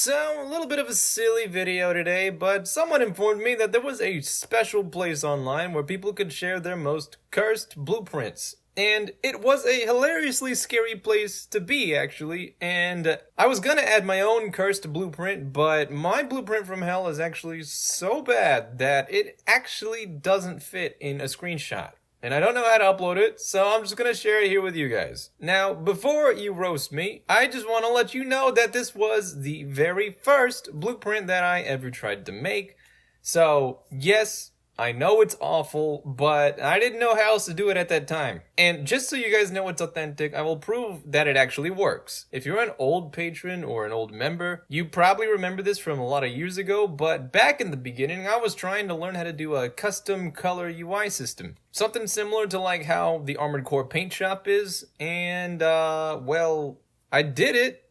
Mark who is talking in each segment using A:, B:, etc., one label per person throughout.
A: So, a little bit of a silly video today, but someone informed me that there was a special place online where people could share their most cursed blueprints. And it was a hilariously scary place to be, actually, and I was gonna add my own cursed blueprint, but my blueprint from hell is actually so bad that it actually doesn't fit in a screenshot. And I don't know how to upload it, so I'm just gonna share it here with you guys. Now, before you roast me, I just want to let you know that this was the very first blueprint that I ever tried to make. So, yes, I know it's awful, but I didn't know how else to do it at that time. And just so you guys know it's authentic, I will prove that it actually works. If you're an old patron or an old member, you probably remember this from a lot of years ago, but back in the beginning, I was trying to learn how to do a custom color UI system. Something similar to like how the Armored Core paint shop is, and well, I did it.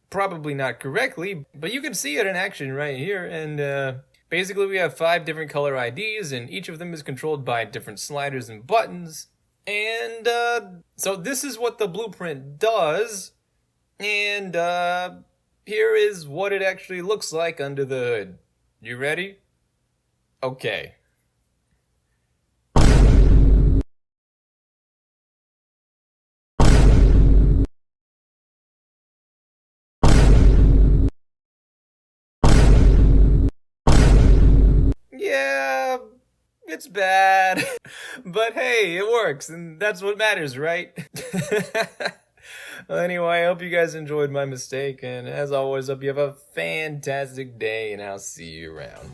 A: Probably not correctly, but you can see it in action right here, and basically, we have 5 different color IDs, and each of them is controlled by different sliders and buttons. And, so this is what the blueprint does. And, here is what it actually looks like under the hood. You ready? Okay. Yeah, it's bad. But hey, it works, and that's what matters, right? Well, anyway, I hope you guys enjoyed my mistake, and as always, hope you have a fantastic day, and I'll see you around.